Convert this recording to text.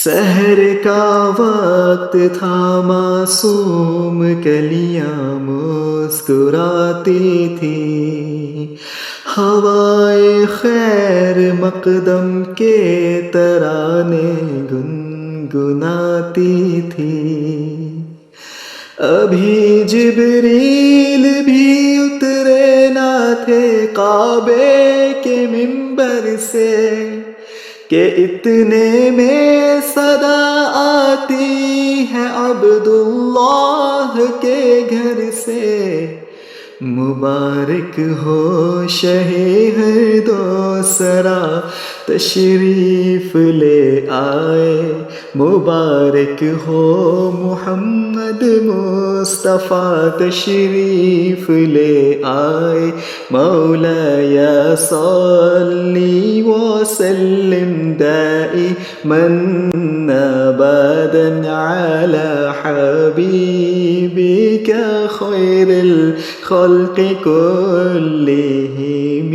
سحر کا وقت تھا، معصوم کلیاں مسکراتی تھی، ہوائے خیر مقدم کے ترانے گنگناتی تھی۔ ابھی جبریل بھی اترے نہ تھے کعبے کے منبر سے کہ اتنے میں صدا آتی ہے عبداللہ کے گھر سے۔ مبارک ہو شہ ہر دوسرا تشریف لے آئے، مبارک ہو محمد مصطفیٰ تشریف لے آئے۔ مولایا صلی وسلم دائما ابدا علی حبیبک خیر الخلق کلہم۔